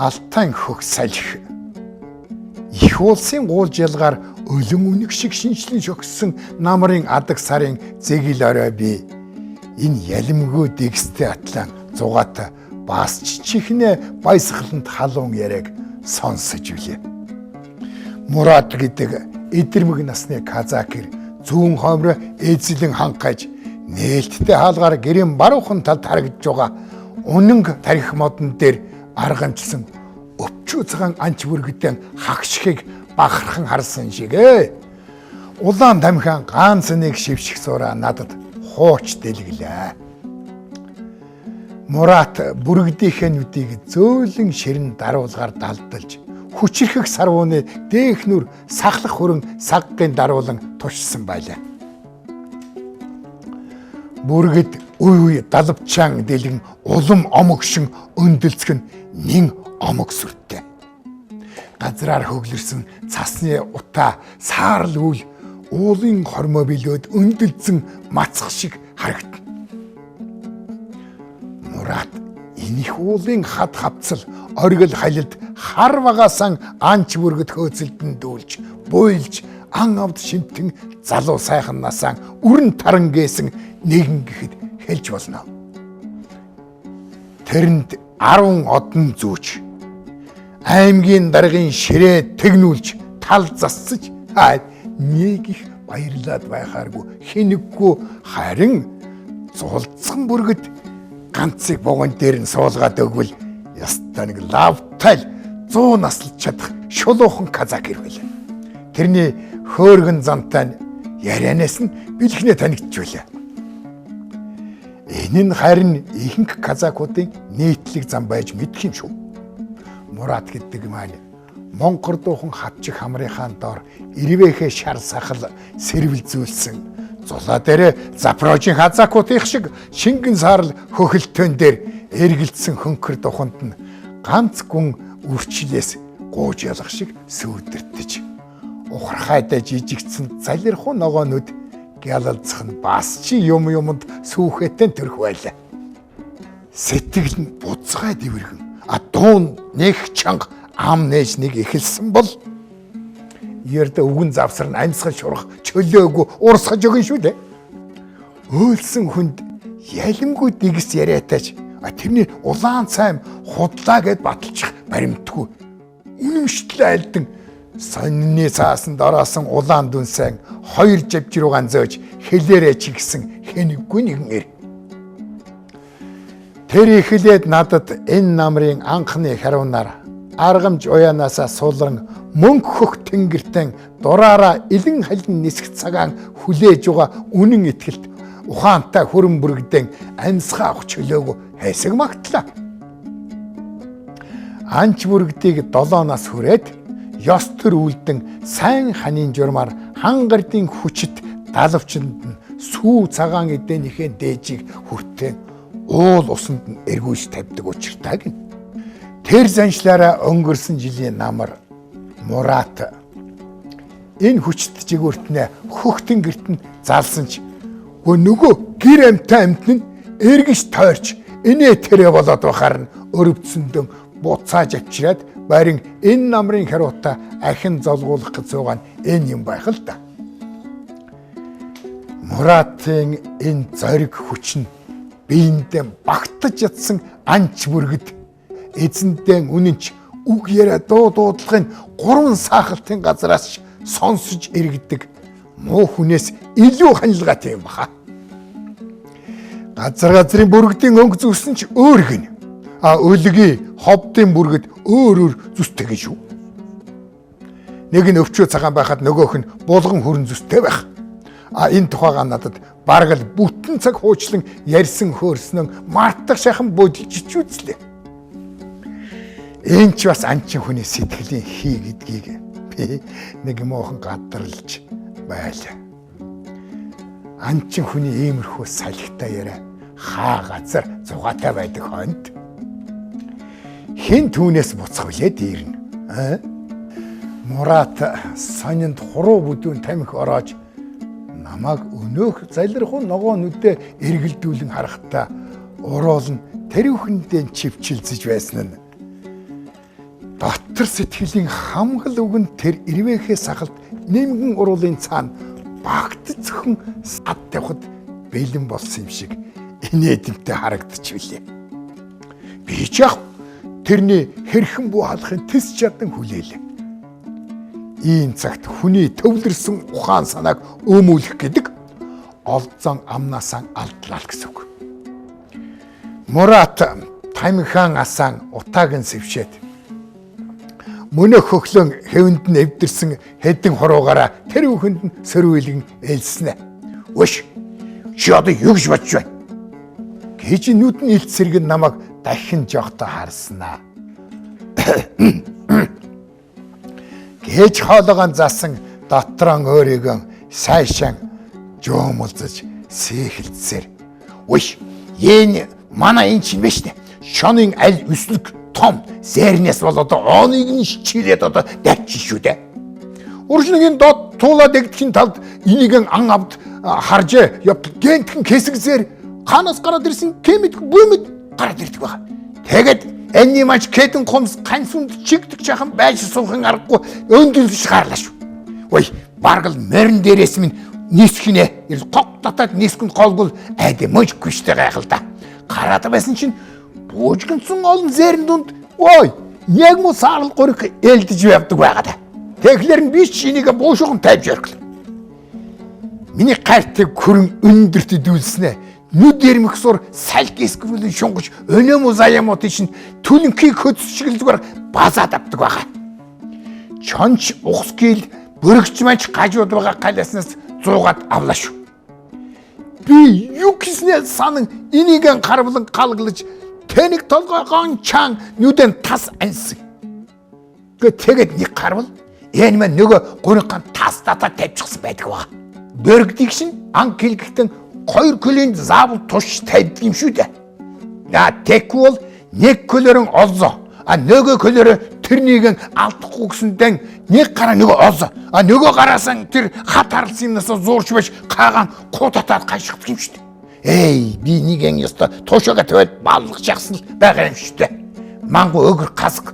Алтан хөх салхи. Их улсын гуул жалгаар өлөн үнэг шиг шинжлэн шогссон намрын адаг сарын зэгэл орой би энэ ялимгүй дэгстэй атлан зугаатай бас чихнэ баясгаланд халуун яриаг сонсож үлээ. Мурат гэдэг эдэрмэг насны казакэр зүүн хоймроо эзлэн хангаж нээлттэй хаалгаар гэрийн баруухан талд харагдж байгаа үнэнг тарих модон дээр арганчсан өвчүү цагаан анч бүргэтэн хагшихыг бахархан харсан шигэ. Улаан тамхиан ганц нэг шивших суура надад хууч дэлгэлээ. Мурат бүргдийнхээ нүдийг зөөлөн ширэн даруулгаар далдалж хүчрхэг сарвууны дээхнүр сахлах хөрөн саггын даруулан тушсан байлаа. Бүргэд үе далавчаан дэлгэн улам омогшин өндөлцгөн нин омог сүртэй. Газраар хөглөрсөн цасны утаа саарл үл уулын хормоо билөөд өндөлдсөн мацх шиг харагдана. Мурат энийх уулын хад хавцал оргил халилд хар багаасан анч бүргэд хөөцөлдөн дүүлж буйлж ан авд шинтэн залуу сайхан насаан үрэн таран гээсэн нэгэн гэхэд хэлж болно. Тэрэнд 10 одон зүүч аймгийн даргын ширээ тэгнүүлж тал засаж нэг их баярлаад байхааргүй хинэггүй харин зулцсан бүргэд ганцыг богон дээр нь суулгаад өгвөл ястаа нэг лавтай 100 наслж чадах шулуухан казак ирвэл тэрний хөөргөн замтай ярианаас нь бэлгнээ танигдчихвээ. Энэ нь харин ихэнх казакуудын нийтлэг зам байж мэдх юм шүү. Мурат гэдэг маань Монголдуухан хатчих хамрынхаа доор ирвэхэ шар сахал сэрвэлзүүлсэн зулаа дээр Запорожийн казакуудын шиг шингэн саарл хөхөлтөн дээр эргэлдсэн хөнхөр духанд нь ганц гүн үрчлээс гууж ялах шиг сүйдэртэж ухархайдаа жижигдсэн залирхуу ногоонууд гялалцах нь бас чи юмд сүүхэтэн төрх байлаа. Сэтгэл нь буцгай дэвэргэн дуун нэг чанга ам нээж нэг эхэлсэн бол ярда үгэн завсар нь амьсгал шурах чөлөөгүй урсгаж өгөн шүү дээ. Өөлсөн хүнд ялимгүй дэгс яриатаач тэрний улаан цайм худлаа гэд баталчих баримтгүй үнэмштэл айлдан сонины цаасанд ороосон улаан дүнсэн 2 живжруугаан зөөж хэлээрээ чигсэн хэнэггүй нэгэн эр. Тэр эхлээд надад энэ намрын анхны харуунаар аргамж уяанаасаа суулран мөнгө хөх тэнгэртэн дураараа илэн халин нисэх цагаан хүлээж байгаа үнэн итгэлт ухаантай хөрөн бүргдэн амьсгаа авах чөлөөгүй хэсэг магтлаа. Анч бүргдийг 7 нас хүрээд ёс төр үлдэн сайн ханийн журмаар хангардын хүчит далавчинд нь сүү цагаан эдээнийхээ дээжийг хүртэн уул усанд нь эргүүлж тавьдаг учиртай гин. Тэр заншлаараа өнгөрсөн жилийн намар Мурат энэ хүчит жигүүртнээ хөхтөн гэрт нь залсан ч нөгөө гэр амтай амт нь эргэж тойрч инээ тэрэ болоод бахаар нь өрөвдсөндөн буцааж авчираад барин энэ намрын харуутаа ахин золгуулах гэж байгаа нь энэ юм байх л да. Муратын энэ зориг хүч нь биендээ багтаж ятсан анч бүргэд эзэндээ үнэнч үг яриа дуудлагын 3 саахалтын газраас сонсож иргэдэг муу хүнээс илүү ханилгаатай юм баха. Газрын бүргэдийн өнгө зүсэн ч өөр гин. Өлгий ховдын бүргэд өөр зүстэй шүү. Нэг нь өвчөө цагаан байхад нөгөөх нь булган хөрөн зүстэй байх. Энэ тухайга надад бараг л бүтэн цаг хуучлан ярьсан хөөрснөн мартах шахан бодилж үзлээ. Энэ ч бас анчин хүний сэтгэлийн хий гэдгийг би нэг муухан гадарлаж байлаа. Анчин хүний иймэрхүү салхитай яриа хаа газар зугаатай байдаг хойнд хэн түүнээс буцах вүлээ дээрнэ. Мурат сонинд хуруу бүдүүн тамхи ороож намайг өнөөх залирхуу ногоо нүдээ эргэлдүүлэн харахтаа уруулн тэрүүхэндээ чивчилзэж байсан нь дотор сэтгэлийн хамгал үгэнд тэр ирвэхээ сахалт нэмгэн уруулын цаана багт зөвхөн сад тавихад бэлэн болсон юм шиг инээдэмтэй харагдчихвээ. Би ч яг тэрний хэрхэн буу халахын тэс чадан хүлээлээ. Ийм цагт хүний төвлөрсөн ухаан санааг өмүүлэх гэдэг олзон амнаасаа алдлаа гэсэн үг. Мурат тамхихан асан утааг нь сэвшээд мөнөх хөглөн хэвэнд нь эвдэрсэн хэдэн хуруугаараа тэр бүхэнд нь сөрвөлгөн ээлснэ. Өш чи одоо юу гэж бодож байна? Гэж нүдэн илт сэргэн намайг дахин жоохтой харснаа. Гэж хоолойгоо засан дотрон өөрийгөө сайшаа жоомолзож сээхэлцээр. Өш энэ манай энэ чинь биш нэ. Шонын аль өслөг том зээрнээс бол одоо ооныг нь чилээд одоо дайчин шүү дээ. Уржныгийн дод туулаад эгдэхин талд энийг ан авд харж гэнтхэн хэсэгзээр ханаас гараад ирсэн кемэд бүүмэд гараад ирдэг байгаа. Тэгээд энэний маш кэтэн хомс ганцунд чигдэг жахан байж суухан аргагүй өндөлж гарлаа шүү. Ой баргал морин дээрээс минь нисхинэ гог татаад нисгэн голгол айд мөжгүй штэ гайхал да. Гараад байсан чинь буужгэнсэн олон зээрэн дунд ой яг муу саарл гурих элдэж явдаг байгаа да. Тэгэхээр нь би ч энийг буушуухан тавьж ярил. Миний гартыг хүрэн өндөрт дүүлснэ. Нүд ярмих сур салг эсгвэлэн шунгаж өнөөмө заяамууд чинь түлэнхийг хөдсчгэл зүгээр базаад авдаг байгаа. Чонч ухскил бөрөгч манч гажууд байгаа галаснаас зуугаад авлаа шүү. Би юу гэснээ санан энийг харвлан галглаж тэнийг толгойгоо чан нүдэн тас ансан. Тэгээд нэг харвал энэ мань нөгөө гуригхан тас татаа тавьчихсан байдаг ба. Бөргдийг шин ан килгтэн 2 килонд заавал туш тавьдаг юм шүү дээ. Тэгвэл нэг килорын олзоо нөгөө килороо тэрнийг алдахгүй гэсэндээ нэг гараа нөгөө олзоо нөгөө гараасан тэр хат харлсан юмнаас зуурч байж каагаан куу татаад гайшигддаг юм шүү дээ. Эй би нэг яста туушаага тавиад балгаж яхсан л байгаа юм шүү дээ. Мангу өгөр гасг.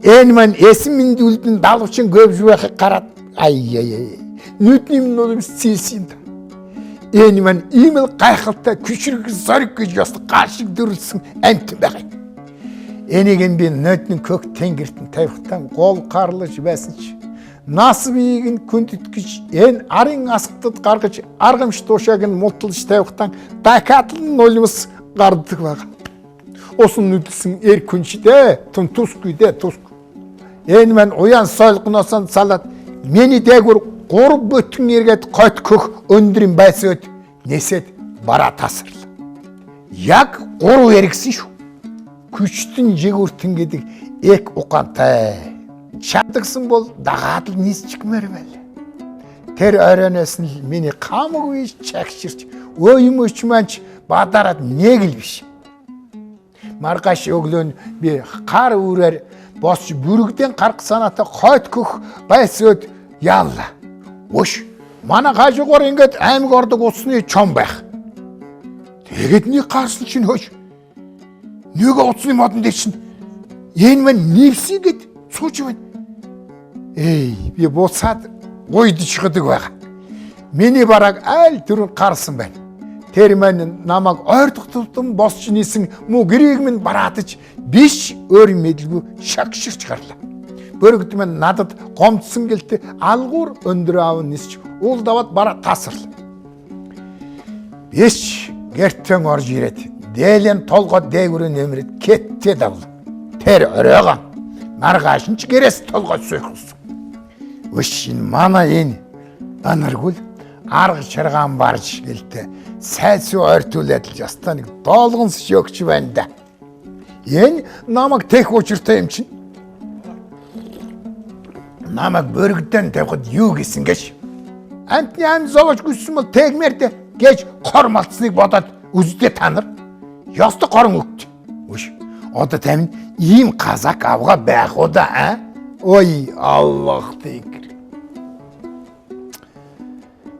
Энэ мань эсмэн дүлдэн далвчин говж байхыг гараад ай нүдний минь цэс юм да. Энэ мань ийм л гайхалтай күшрэг зориг гэж яст гал шиг дөрлсөн амт байгаа. Энийг би нөтний кök тэнгэртэн тавихтан гол гарлаж байсан ч насвыг нь күндэтгэж энэ арын асгтад гаргаж аргамш туушааг нь мулталж тавихтан дакатлан нулимс гардаг байгаа. Усан нүдэлсэн эр күнчдээ тун тусгүй дээ тусгүй. Энэ мань уян сойлгоноос салаад миний дээгүр 3 бүтэн эргээд гот көх өндрийн байсаад нэсэд бараа тасарлаа. Яг 3 эргэсэн шүү. Күчтэн жигүүртэн гэдэг эк угаантай. Чадагсан бол дагаад л нисчихмээр байлаа. Тэр оройноос нь миний хамаагүй чагширч өөймөч манч бадараад нэг л биш. Маргааш өглөө би гар үрээр босч бүрэгдэн гарах санаатай хойд көх байсаад яалаа. Өш манай гажуугаар ингээд аймаг ордог усны чом байх. Тэгээд нэг гарсан чинь хөөш. Нөгөө утасны модон дээр чинь энэ мань нивсигэд сууж байна. Эй би буцаад гойдчихдаг байгаа. Миний бараг айл дөрөв гарсан байна. Тэр мань намайг ойрдох тутам босч нисэн муу гэрээг минь бараадаж биш өөр мэдлгүй шагширч гарлаа. Бөрөгд мань надад гомдсон гэлтэй алгуур өндөр аав нисч уул даваад бараа тасарлаа. Биш гэртэн орж ирээд дээлэн толгой дээгүрээ нэмрэд кэттэй давлаа. Тэр оройгоо маргааш нь ч гэрээс толгой сүйхсэн. Өш энэ манай энэ анаргул арга чаргаан барж гэлтэй сайсуу ойртуулаад л ястаа нэг доолгонс шөөгч байна да. Энэ намайг тех учиртай юм чинь. Намайг бөрөгдөн тавихад юу гэсэн гэж. Антны ам зовож гүссэн бол тэгмээр дээ гэж хор малцсныг бодоод үздэ та нар. Ёстой горон өгч. Үш. Одоо тамин ийм казак авга байх уу да Ой Аллах тэгэр.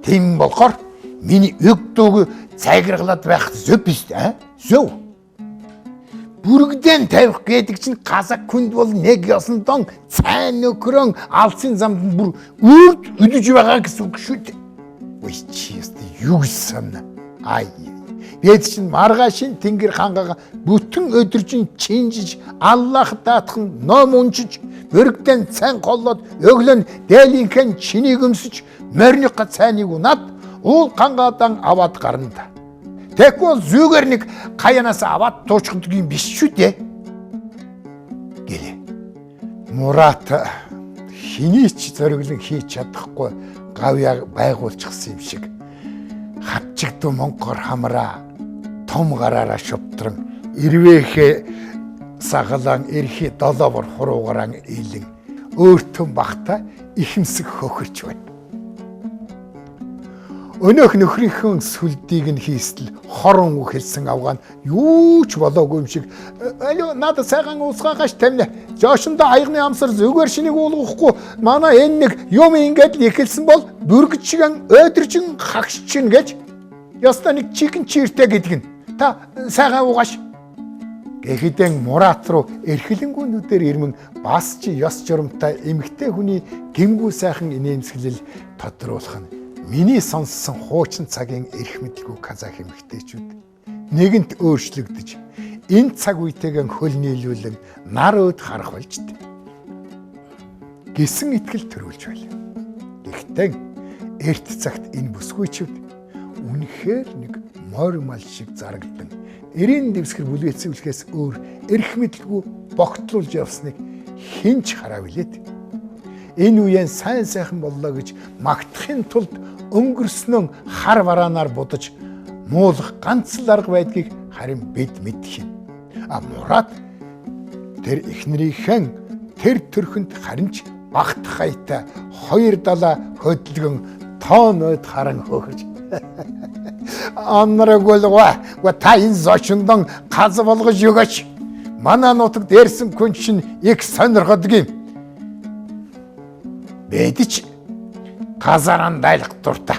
Тийм болохоор миний өг дүүг цагиргалаад байх зөв биш дээ. Зөв. Бүргден тавих гэдэг чинь казак хүнд бол нэг ёсондон цайн нөхрөн алсын замд бүр үрд өдөж байгаа гэсэн үг шүү дээ. Ой чи ястаа юу гэсэн ай. Бид чинь маргаашин тэнгэр хангаага бүтэн өдөржин чинжиж Аллах даатхан ном уншиж бүргден цайн голлоод өглөн дээлийнхэн чинийг өмсөж морьныхаа цайныг унаад уул хангаадан аваад гарна. Тэгвэл зүйгээр нэг каянаас аваад туучдаг юм биш шүү дээ. Гэлээ. Мурат хэний ч зориглон хийж чадахгүй гавьяа байгуулчихсан юм шиг. Хатчигдуу монкор хамраа том гараараа шувтран ирвэхэ сагалан эрхи долоовор хуруугаран илэн өөртөө багта ихэмсэг хөхөрч байна. Өнөөх нөхрийнхөө сүлдийг нь хийстэл хорон үхэлсэн авгаан юу ч болоогүй юм шиг аль надад сайхан уусгаагаш тамина жоошондоо аягны амсар зүгээр шинийг уулгахгүй манай энэ нэг юм ингээд л ихэлсэн бол бүргэж чигэн өдөржин хагш чинь гэж ястаа нэг чикен чиртэй гэдэг нь та сайхан уугаш гэхэдэн Мурат руу эрхлэнгүүнүүдээр ирмэн бас чи ёс журамтай эмгтэй хүний гимгүү сайхан инээмсэглэл тодруулах нь миний сонссон хуучин цагийн эрх мэдэлгүй казах эмэгтэйчүүд нэгэнт өөрчлөгдөж энэ цаг үетэйгэн хөл нийлүүлэн нар өд харах болжтэй. Гисэн итгэл төрүүлж байлаа. Гэхдээ эрт цагт энэ бүсгүйчүүд үнэхээр нэг морь мал шиг зарагдан эрийн дэвсгэр бүлгээцүүлэхээс өөр эрх мэдэлгүй богтлуулж явсныг хинч хараа билээд. Энэ үеийн сайн сайхан боллоо гэж магтахын тулд өнгөрснөө хар вараанаар будаж муулах ганц л арга байдгийг харин бид мэдэх юм. Мурат тэр эхнэрийнхэн тэр төрхөнд харин ч багтах хаятай 2-7 хөдөлгөн тоонойд харан хөөрж. Анрагулва та энэ зочиндон газ болгож өгөөч. Манай нутаг дээрсэн хүн чинь их сонирходог юм. Бэдич газаран дайлах дуртай.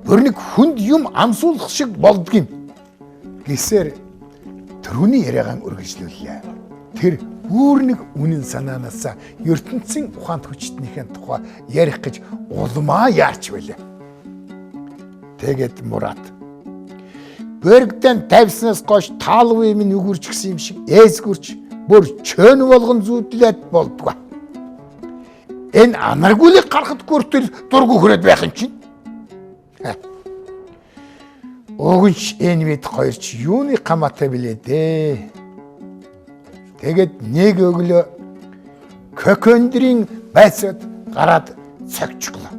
Бүр нэг хүнд юм амсуулах шиг болдгийм. Гэсээр түрүүний яриагаан үргэлжлүүллээ. Тэр бүр нэг үнэн санаанаасаа ертөнцийн ухаанд хүчтнийхэн тухай ярих гэж улмаа яарч байлаа. Тэгээд Мурат бэргдэн тавьснаас гош таалгүй минь үгүрч гисэн юм шиг эсгүрч бүр чön болгон зүүдлээд болдгоо. Энэ анаргуулыг гарахад хүртэл дургу хүрээд байх юм чинь. Огонч энэ мэд хоёр ч юуны хамаатай билээ дээ. Тэгээд нэг өглөө кокондрийн байцаад гараад цогцглоо.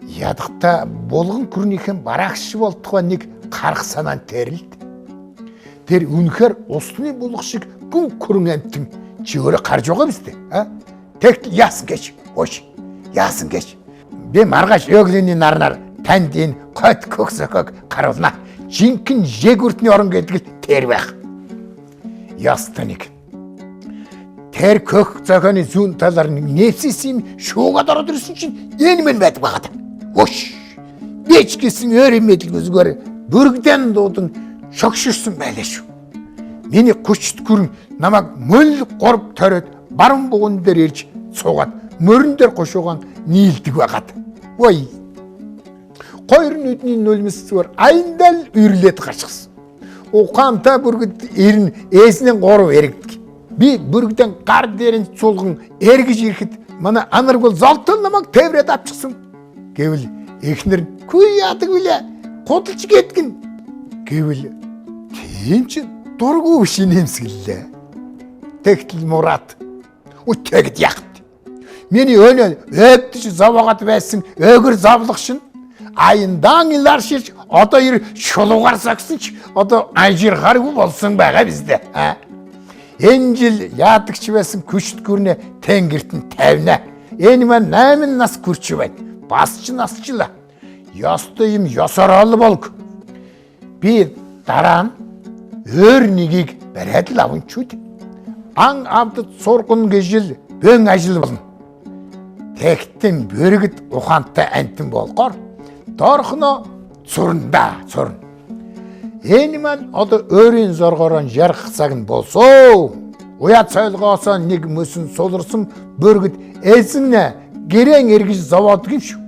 Ядахта булган күрнийхэн бараагч болтугай нэг харах санаан тэрэлд. Тэр үнэхээр усны булга шиг гүн күрэн амтэн чи өөрөө гарч байгаа биз дээ. Тэгт яасан гэж. Ууш. Яасан гэж. Би маргааш өглөөний нарнаар танд энэ код коксоког харуулна. Жинхэнэ жигүртний орон гэдэг л тэр байх. Ястаник. Тэр кок зохионы зүүн талаар нээсэс юм шуугаад ороод ирсэн чинь энэ мэн байдаг байгаа. Ууш. Би ч гэсэн өөр юм мэдл зүгээр бүргдэн дуудан шогширсан байлаа шүү. Миний хүчт гүрэн намайг мөл 3 ториод баруун бугун дээр ирж суугаад мөрөн дээр гошуугаан нийлдэг байгаад. Ой. Хоёр нүдний нулимс зүгээр аяндал үрлээд гарчихсан. Ухаантай бүргэд ирнэ ээснийн 3 эргдэг. Би бүргдэн гар дээр нь цулган эргэж ирэхэд манай анарг бол золтол намайг тээврээд авчихсан. Гэвэл эхнэр хүй яадаг вүлээ худалж гэдгэн гэвэл тийм ч дургүй биш нэмсгэлээ. Тэгтэл Мурат үтгэгд ягт. Миний өнөө өвдөж заваагаад байсан өөгөр завлах шин аяндан илар ширч одоо ир шулуугаар сагсан ч одоо ажир харгүй болсон байгаа биз дээ. Энэ жил яадагч байсан күчт гүрнэ тэнгэрт нь тавина. Энэ маань 8 нас хүрч байна. Бас ч насчлаа. Ёстой юм ёсорол болг. Би дараа нь өөр нэгийг бариад л аван чүд. Ан авдад сурган гэжил бэн ажил болно. Тэгтэн бэргэд ухаантай антин болгоор доорхно цурнда цурн. Энэ маань одоо өөрийн зоргоороо ярих цаг нь болсоо. Уяа цайлгоосоо нэг мөсөн суларсан бүргэд эзэн гэрээн эргэж зовоодг юм шүү.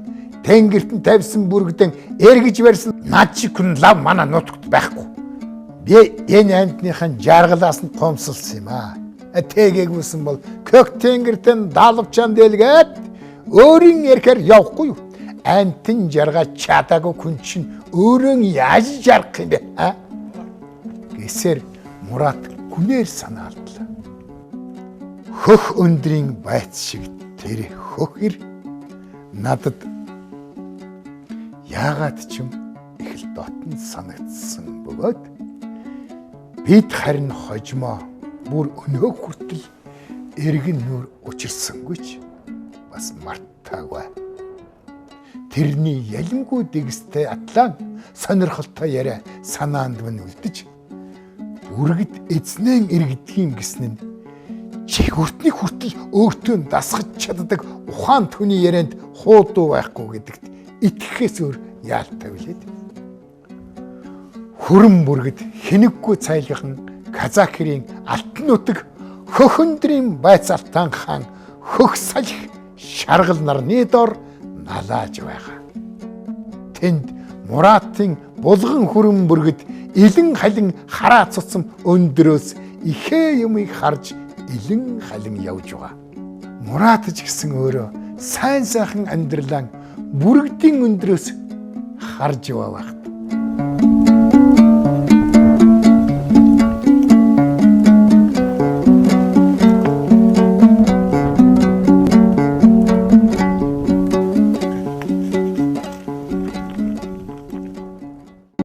Тэнгэрт нь тавьсан бүргдэн эргэж барьсан над шиг хүн лав манай нутагт байхгүй. Би энэ амьтныхын жаргалаас нь томсолсон юм аа. Тэгээгүйсэн бол кök тэнгэртэн далавчаан дэлгээд өөрийн ярихаар явахгүй юу? Амьтан жаргаа чадаагүй хүн чинь өөрөө яаж жарах юм бэ? Гэсээр Мурат гүнээр санаалдлаа. Хөх өндрийн байц шиг тэр хөхөр надад яагаад ч юм их л дотн санагдсан бөгөөд бид харин хожимоо бүр өнөө хүртэл эргэн нүр учирсангүйч бас мартаагүй. Тэрний ялимгүй дэгстэй атлан сонирхолтой яриа санаанд минь үлдэж бүргэд эзнэн иргэдгийм гэснэ нь чигүртний хүртэл өөртөө дасгаж чаддаг ухаан түүний ярианд хуудуу байхгүй гэдэгт итгэхээс өөр яалтай билээ. Хүрэн бүргэд хэнэггүй цайлгахан казакерийн алтан нутаг хөхөндрийн байцаалтан хаан хөх салхи шаргал нарны дор налааж байгаа. Тэнд Муратын булган хүрэн бүргэд илэн халин хараа цуцсан өндрөөс ихээ юмыг харж илэн халин явж байгаа. Мурат ч гэсэн өөрөө сайн сайхан амьдралаа бүргэдийн өндрөөс харж яваа байх.